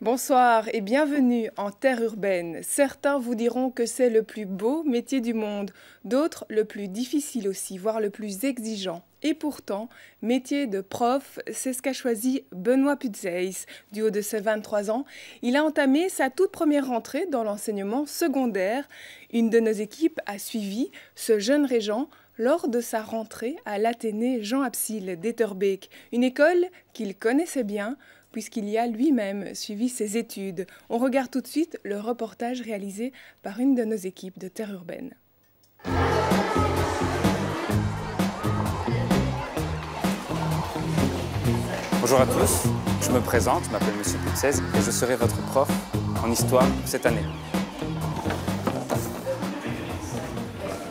Bonsoir et bienvenue en terre urbaine. Certains vous diront que c'est le plus beau métier du monde, d'autres le plus difficile aussi, voire le plus exigeant. Et pourtant, métier de prof, c'est ce qu'a choisi Benoît Putzeis. Du haut de ses 23 ans, il a entamé sa toute première rentrée dans l'enseignement secondaire. Une de nos équipes a suivi ce jeune régent lors de sa rentrée à l'Athénée Jean Absil d'Etterbeek, une école qu'il connaissait bien, puisqu'il y a lui-même suivi ses études. On regarde tout de suite le reportage réalisé par une de nos équipes de Terre Urbaine. Bonjour à tous, je me présente, je m'appelle Monsieur Putzeis et je serai votre prof en histoire cette année.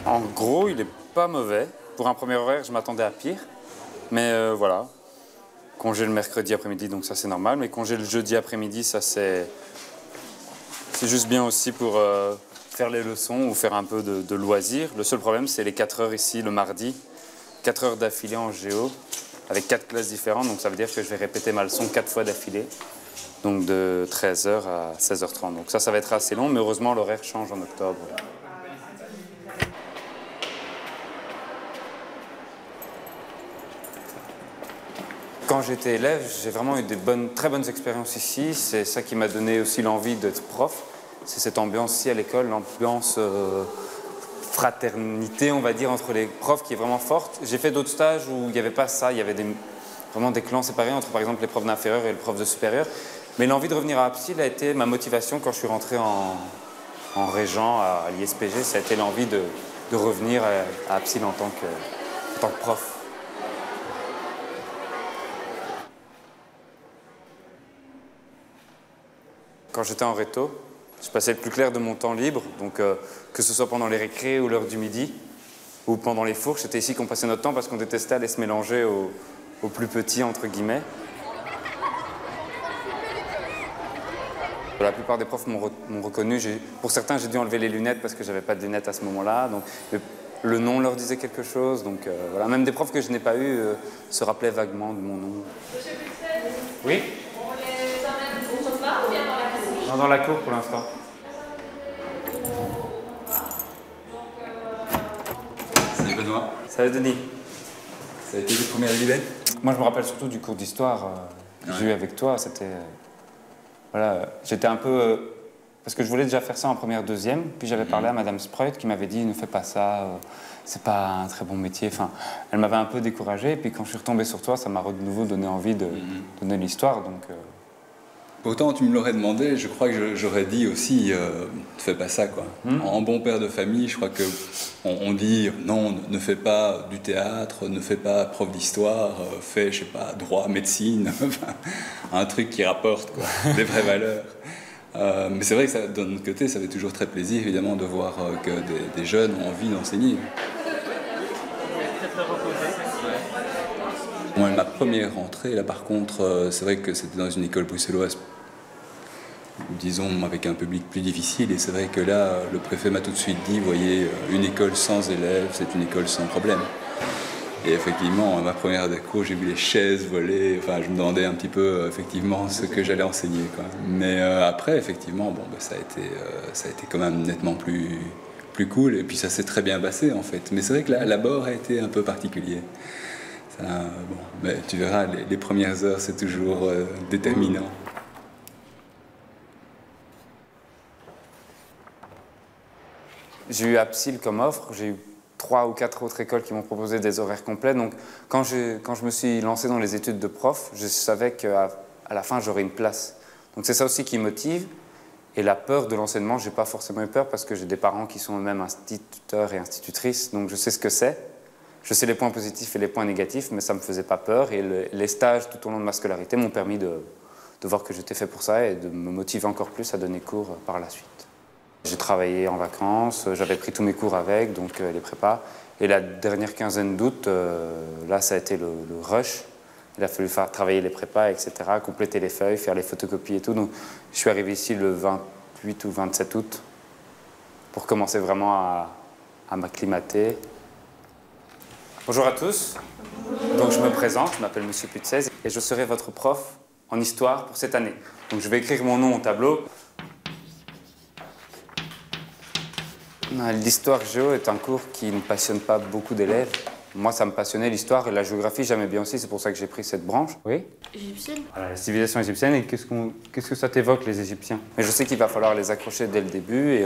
En gros, il n'est pas mauvais. Pour un premier horaire, je m'attendais à pire, mais voilà. Congé le mercredi après-midi, donc ça c'est normal, mais congé le jeudi après-midi, ça c'est juste bien aussi pour faire les leçons ou faire un peu de loisirs. Le seul problème, c'est les 4 heures ici le mardi, 4 heures d'affilée en géo, avec 4 classes différentes, donc ça veut dire que je vais répéter ma leçon 4 fois d'affilée, donc de 13h à 16h30. Donc ça va être assez long, mais heureusement l'horaire change en octobre. Quand j'étais élève, j'ai vraiment eu des très bonnes expériences ici. C'est ça qui m'a donné aussi l'envie d'être prof. C'est cette ambiance ici à l'école, l'ambiance fraternité, on va dire, entre les profs qui est vraiment forte. J'ai fait d'autres stages où il n'y avait pas ça. Il y avait vraiment des clans séparés entre, par exemple, les profs d'inférieur et les profs de supérieur. Mais l'envie de revenir à Absil a été ma motivation quand je suis rentré en régent à l'ISPG. Ça a été l'envie de revenir à Absil en tant que prof. Quand j'étais en réto, je passais le plus clair de mon temps libre, donc que ce soit pendant les récrés ou l'heure du midi, ou pendant les fourches, c'était ici qu'on passait notre temps parce qu'on détestait aller se mélanger aux plus petits, entre guillemets. La plupart des profs m'ont reconnu. Pour certains, j'ai dû enlever les lunettes parce que j'avais pas de lunettes à ce moment-là. Donc le nom leur disait quelque chose. Donc voilà, même des profs que je n'ai pas eus se rappelaient vaguement de mon nom. Oui ? Dans la cour pour l'instant. Salut Benoît. Salut Denis. Ça a été tes premières libelles? Moi je me rappelle surtout du cours d'histoire que j'ai eu avec toi. C'était. Voilà, j'étais un peu. Parce que je voulais déjà faire ça en première, deuxième. Puis j'avais parlé à Madame Spreut qui m'avait dit ne fais pas ça, c'est pas un très bon métier. Enfin, elle m'avait un peu découragé. Et puis quand je suis retombé sur toi, ça m'a de nouveau donné envie de donner l'histoire. Donc. Pourtant, tu me l'aurais demandé, je crois que j'aurais dit aussi, ne fais pas ça, quoi. En bon père de famille, je crois que on dit, non, ne fais pas du théâtre, ne fais pas prof d'histoire, fais, je sais pas, droit, médecine, un truc qui rapporte, quoi, des vraies valeurs. Mais c'est vrai que de notre côté, ça fait toujours très plaisir, évidemment, de voir que des jeunes ont envie d'enseigner. Moi, ma première rentrée, là par contre, c'est vrai que c'était dans une école bruxelloise, disons, avec un public plus difficile, et c'est vrai que là, le préfet m'a tout de suite dit, voyez, une école sans élèves, c'est une école sans problème. Et effectivement, à ma première déco, j'ai vu les chaises voler, enfin, je me demandais un petit peu, effectivement, ce que j'allais enseigner, quoi. Mais après, effectivement, bon, bah, ça a été quand même nettement plus cool, et puis ça s'est très bien passé, en fait. Mais c'est vrai que l'abord a été un peu particulier. Bon, mais tu verras, les premières heures, c'est toujours déterminant. J'ai eu Absil comme offre, j'ai eu 3 ou 4 autres écoles qui m'ont proposé des horaires complets. Donc quand je me suis lancé dans les études de prof, je savais qu'à la fin, j'aurais une place. Donc c'est ça aussi qui motive. Et la peur de l'enseignement, je n'ai pas forcément eu peur parce que j'ai des parents qui sont eux-mêmes instituteurs et institutrices, donc je sais ce que c'est. Je sais les points positifs et les points négatifs, mais ça ne me faisait pas peur. Et les stages tout au long de ma scolarité m'ont permis de voir que j'étais fait pour ça et de me motiver encore plus à donner cours par la suite. J'ai travaillé en vacances, j'avais pris tous mes cours avec, donc les prépas. Et la dernière quinzaine d'août, là, ça a été le rush. Il a fallu faire travailler les prépas, etc., compléter les feuilles, faire les photocopies et tout. Donc je suis arrivé ici le 28 ou 27 août pour commencer vraiment à m'acclimater. Bonjour à tous. Donc je me présente, je m'appelle Monsieur Putzeis et je serai votre prof en histoire pour cette année. Donc je vais écrire mon nom au tableau. L'histoire géo est un cours qui ne passionne pas beaucoup d'élèves. Moi, ça me passionnait l'histoire et la géographie, j'aimais bien aussi, c'est pour ça que j'ai pris cette branche. Oui. Égyptienne. Voilà, la civilisation égyptienne, et qu'est-ce que ça t'évoque, les Égyptiens? Mais je sais qu'il va falloir les accrocher dès le début. Et,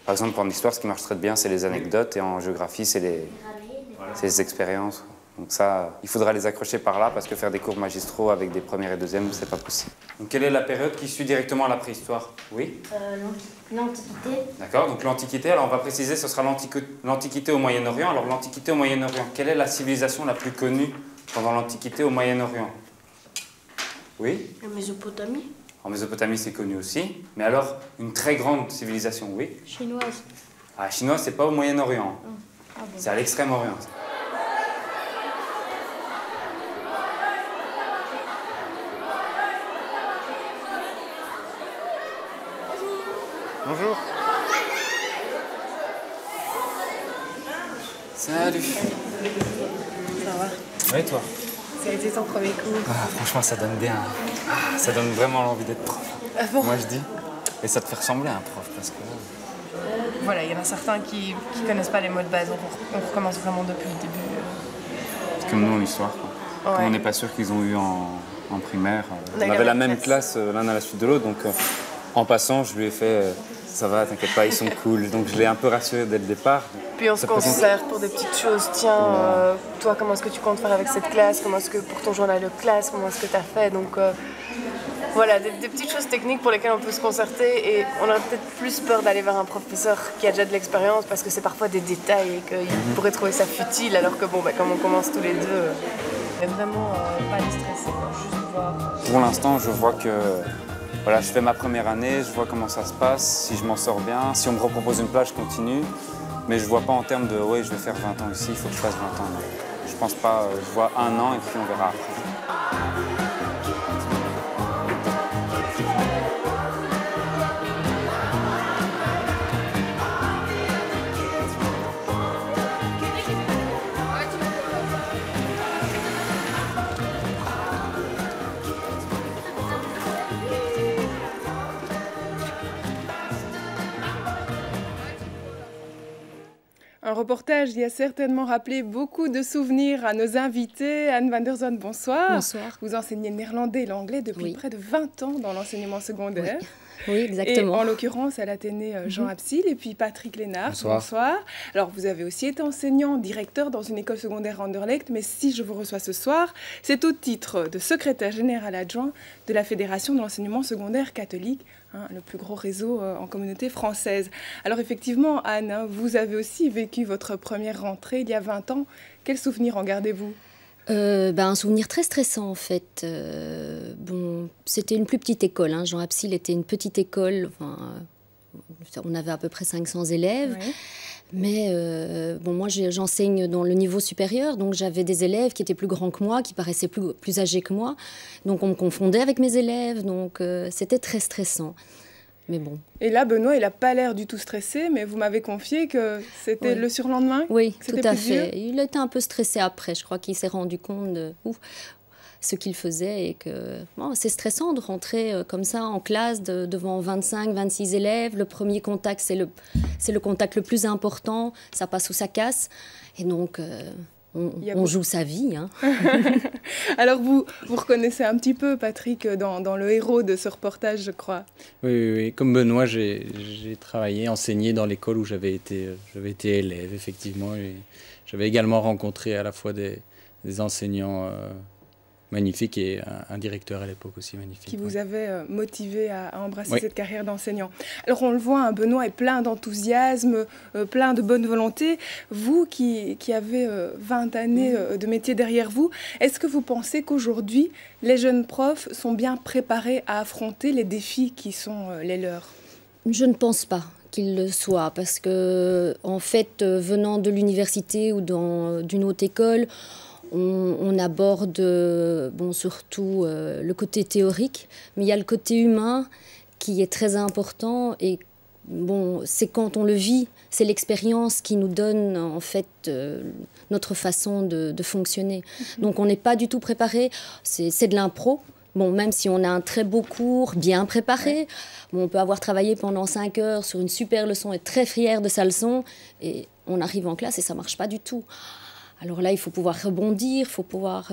par exemple, en histoire, ce qui marche très bien, c'est les anecdotes, et en géographie, c'est les expériences. Donc ça, il faudra les accrocher par là, parce que faire des cours magistraux avec des premières et deuxièmes, c'est pas possible. Donc quelle est la période qui suit directement à la préhistoire? Oui. L'Antiquité. D'accord, donc l'Antiquité, alors on va préciser, ce sera l'Antiquité au Moyen-Orient. Alors l'Antiquité au Moyen-Orient, quelle est la civilisation la plus connue pendant l'Antiquité au Moyen-Orient? Oui. La Mésopotamie. En Mésopotamie, c'est connu aussi. Mais alors, une très grande civilisation, oui. Chinoise. Ah, chinoise, c'est pas au Moyen-Orient. Ah bon. C'est à l'Extrême-Orient. Bonjour. Salut. Ça va? Oui, toi? Ça a été ton premier cours? Franchement, ça donne bien. Ça donne vraiment l'envie d'être prof. Ah bon? Moi, je dis. Et ça te fait ressembler à un prof, parce que... Voilà, il y en a certains qui connaissent pas les mots de base, donc on recommence vraiment depuis le début. C'est comme nous en histoire, quoi. Ouais. Comme on n'est pas sûr qu'ils ont eu en primaire. On a eu avait la la même même classe l'un à la suite de l'autre, donc en passant, je lui ai fait ça va, t'inquiète pas, ils sont cool. Donc je l'ai un peu rassuré dès le départ. Puis on se concerte pour des petites choses. Tiens, toi, comment est-ce que tu comptes faire avec cette classe? Comment est-ce que pour ton journal de classe, comment est-ce que tu as fait? Donc voilà, des petites choses techniques pour lesquelles on peut se concerter, et on aurait peut-être plus peur d'aller vers un professeur qui a déjà de l'expérience, parce que c'est parfois des détails et qu'il pourrait trouver ça futile, alors que bon, comme on commence tous les deux, mais vraiment pas les stresser, quoi, juste voir. Pour l'instant, je vois que voilà, je fais ma première année, je vois comment ça se passe, si je m'en sors bien. Si on me repropose une place, je continue. Mais je ne vois pas en termes de oui, je vais faire 20 ans ici, il faut que je fasse 20 ans. Je pense pas, je vois 1 an et puis on verra après. Un reportage qui a certainement rappelé beaucoup de souvenirs à nos invités. Anne van der Zon, bonsoir. Bonsoir. Vous enseignez le néerlandais et l'anglais depuis près de 20 ans dans l'enseignement secondaire. Oui, exactement. Et en l'occurrence à l'Athénée Jean Absil et puis Patrick Lénard. Bonsoir. Alors vous avez aussi été enseignant, directeur dans une école secondaire à Anderlecht, mais si je vous reçois ce soir, c'est au titre de secrétaire général adjoint de la Fédération de l'enseignement secondaire catholique, le plus gros réseau en communauté française. Alors effectivement, Anne, vous avez aussi vécu votre première rentrée il y a 20 ans. Quels souvenirs en gardez-vous ? Un souvenir très stressant en fait. C'était une plus petite école. Jean Absil était une petite école. On avait à peu près 500 élèves. Oui. Mais moi j'enseigne dans le niveau supérieur, donc j'avais des élèves qui étaient plus grands que moi, qui paraissaient plus âgés que moi. Donc on me confondait avec mes élèves, donc c'était très stressant. Mais bon. Et là, Benoît, il n'a pas l'air du tout stressé, mais vous m'avez confié que c'était le surlendemain. Oui, tout à plus fait. dur. Il était un peu stressé après. Je crois qu'il s'est rendu compte de ce qu'il faisait et que c'est stressant de rentrer comme ça en classe devant 25, 26 élèves. Le premier contact, c'est le contact le plus important. Ça passe ou ça casse. Et donc, on joue sa vie. Alors, vous reconnaissez un petit peu, Patrick, dans le héros de ce reportage, je crois. Oui. Comme Benoît, j'ai travaillé, enseigné dans l'école où j'avais été élève, effectivement. Et j'avais également rencontré à la fois des enseignants magnifique et un directeur à l'époque aussi magnifique. Qui vous avait motivé à embrasser cette carrière d'enseignant. Alors on le voit, Benoît est plein d'enthousiasme, plein de bonne volonté. Vous qui avez 20 années de métier derrière vous, est-ce que vous pensez qu'aujourd'hui, les jeunes profs sont bien préparés à affronter les défis qui sont les leurs ? Je ne pense pas qu'il le soit, parce que en fait, venant de l'université ou d'une haute école, on aborde surtout le côté théorique, mais il y a le côté humain qui est très important et c'est quand on le vit, c'est l'expérience qui nous donne en fait notre façon de fonctionner. Donc on n'est pas du tout préparé, c'est de l'impro. Bon, même si on a un très beau cours, bien préparé, bon, on peut avoir travaillé pendant 5 heures sur une super leçon, être très fier de sa leçon, et on arrive en classe et ça ne marche pas du tout. Alors là, il faut pouvoir rebondir, il faut pouvoir...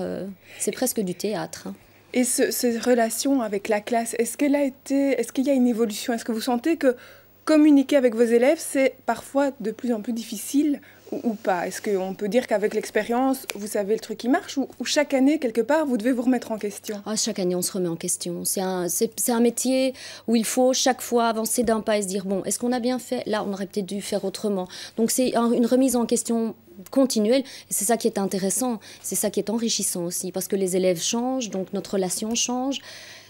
c'est presque du théâtre. Hein. Et ces relations avec la classe, est-ce qu'il y a une évolution? Est-ce que vous sentez que communiquer avec vos élèves, c'est parfois de plus en plus difficile ou pas? Est-ce qu'on peut dire qu'avec l'expérience, vous savez le truc qui marche ou chaque année, quelque part, vous devez vous remettre en question? Chaque année, on se remet en question. C'est un métier où il faut chaque fois avancer d'un pas et se dire, bon, est-ce qu'on a bien fait? Là, on aurait peut-être dû faire autrement. Donc c'est une remise en question continuelle. Et c'est ça qui est intéressant, c'est ça qui est enrichissant aussi, parce que les élèves changent, donc notre relation change.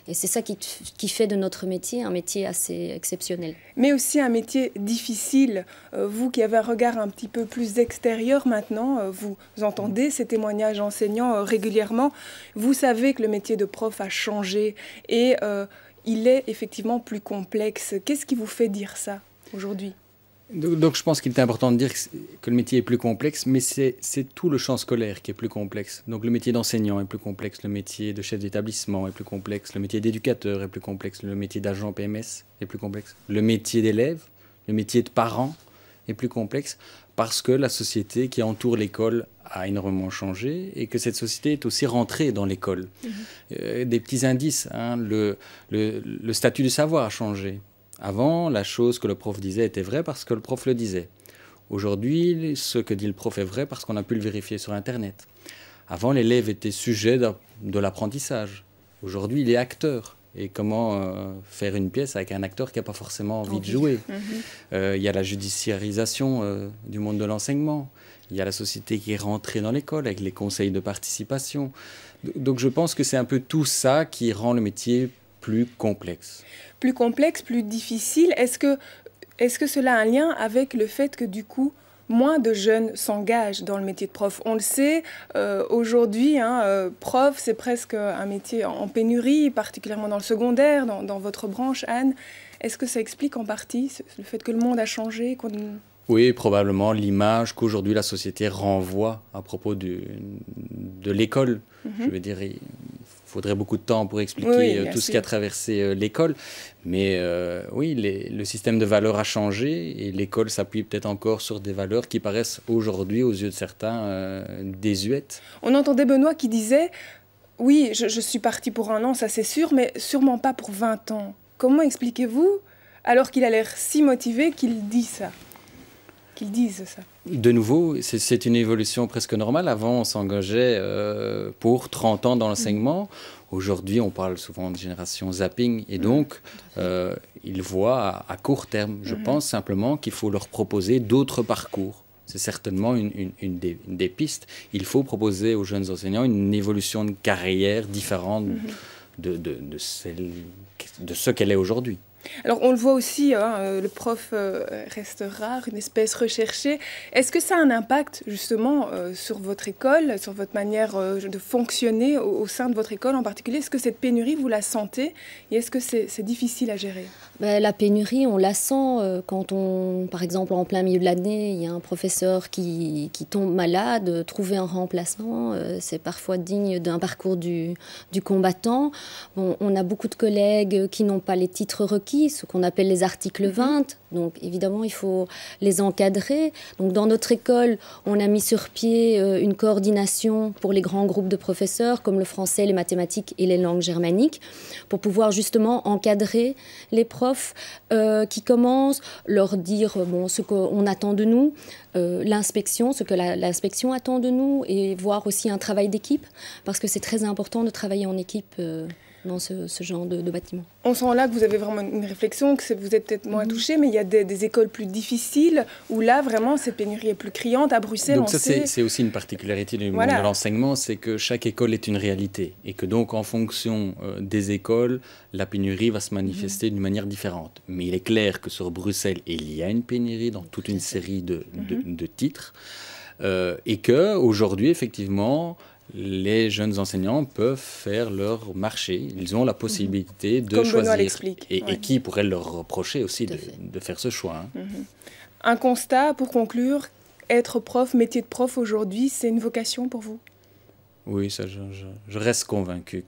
Et c'est ça qui fait de notre métier un métier assez exceptionnel. Mais aussi un métier difficile. Vous qui avez un regard un petit peu plus extérieur maintenant, vous entendez ces témoignages enseignants régulièrement. Vous savez que le métier de prof a changé et il est effectivement plus complexe. Qu'est-ce qui vous fait dire ça aujourd'hui ? Donc je pense qu'il est important de dire que le métier est plus complexe, mais c'est tout le champ scolaire qui est plus complexe. Donc le métier d'enseignant est plus complexe, le métier de chef d'établissement est plus complexe, le métier d'éducateur est plus complexe, le métier d'agent PMS est plus complexe, le métier d'élève, le métier de parent est plus complexe parce que la société qui entoure l'école a énormément changé et que cette société est aussi rentrée dans l'école. Des petits indices, hein, le statut du savoir a changé. Avant, la chose que le prof disait était vraie parce que le prof le disait. Aujourd'hui, ce que dit le prof est vrai parce qu'on a pu le vérifier sur Internet. Avant, l'élève était sujet de l'apprentissage. Aujourd'hui, il est acteur. Et comment faire une pièce avec un acteur qui n'a pas forcément envie de jouer. Il y a la judiciarisation du monde de l'enseignement. Il y a la société qui est rentrée dans l'école avec les conseils de participation. Donc je pense que c'est un peu tout ça qui rend le métier plus complexe. Plus complexe, plus difficile. Est-ce que cela a un lien avec le fait que du coup, moins de jeunes s'engagent dans le métier de prof? On le sait, aujourd'hui, prof, c'est presque un métier en pénurie, particulièrement dans le secondaire, dans votre branche, Anne. Est-ce que ça explique en partie le fait que le monde a changé? Oui, probablement l'image qu'aujourd'hui la société renvoie à propos de l'école. Je veux dire, il faudrait beaucoup de temps pour expliquer tout ce qui a traversé l'école. Mais oui, le système de valeurs a changé et l'école s'appuie peut-être encore sur des valeurs qui paraissent aujourd'hui, aux yeux de certains, désuètes. On entendait Benoît qui disait « Oui, je suis parti pour 1 an, ça c'est sûr, mais sûrement pas pour 20 ans. » Comment expliquez-vous, alors qu'il a l'air si motivé, qu'il dit ça ? Qu'ils disent ça. De nouveau, c'est une évolution presque normale. Avant, on s'engageait pour 30 ans dans l'enseignement. Aujourd'hui, on parle souvent de génération zapping. Et donc, ils voient à court terme. Je pense simplement qu'il faut leur proposer d'autres parcours. C'est certainement une des pistes. Il faut proposer aux jeunes enseignants une évolution de carrière différente de ce qu'elle est aujourd'hui. Alors on le voit aussi, le prof reste rare, une espèce recherchée. Est-ce que ça a un impact justement sur votre école, sur votre manière de fonctionner au sein de votre école en particulier? Est-ce que cette pénurie, vous la sentez et est-ce que c'est difficile à gérer? La pénurie, on la sent quand par exemple, en plein milieu de l'année, il y a un professeur qui tombe malade. Trouver un remplaçant, c'est parfois digne d'un parcours du combattant. Bon, on a beaucoup de collègues qui n'ont pas les titres requis, ce qu'on appelle les articles 20. Donc évidemment, il faut les encadrer. Donc dans notre école, on a mis sur pied une coordination pour les grands groupes de professeurs, comme le français, les mathématiques et les langues germaniques, pour pouvoir justement encadrer les profs qui commencent, leur dire ce qu'on attend de nous, l'inspection, ce que l'inspection attend de nous, et voir aussi un travail d'équipe, parce que c'est très important de travailler en équipe dans ce genre de bâtiment. On sent là que vous avez vraiment une réflexion, que vous êtes peut-être moins touché, mais il y a des écoles plus difficiles où là, vraiment, cette pénurie est plus criante. À Bruxelles, donc c'est aussi une particularité du monde de l'enseignement, c'est que chaque école est une réalité et que donc, en fonction des écoles, la pénurie va se manifester d'une manière différente. Mais il est clair que sur Bruxelles, il y a une pénurie dans toute une série de titres et qu'aujourd'hui, effectivement, les jeunes enseignants peuvent faire leur marché. Ils ont la possibilité de choisir. Et qui pourrait leur reprocher aussi de faire ce choix. Un constat pour conclure, être prof, métier de prof aujourd'hui, c'est une vocation pour vous? Oui, ça, je reste convaincu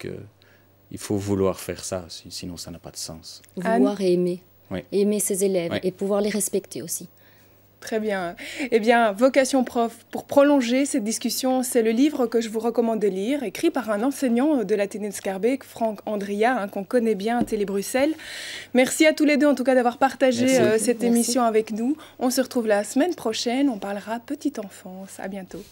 il faut vouloir faire ça, sinon ça n'a pas de sens. Vouloir et aimer. Oui. Aimer ses élèves Oui. et pouvoir les respecter aussi. Très bien. Eh bien, Vocation Prof, pour prolonger cette discussion, c'est le livre que je vous recommande de lire, écrit par un enseignant de l'Athénée de Schaerbeek, Franck Andria, qu'on connaît bien à Télé Bruxelles. Merci à tous les deux, en tout cas, d'avoir partagé cette émission avec nous. On se retrouve la semaine prochaine. On parlera petite enfance. À bientôt.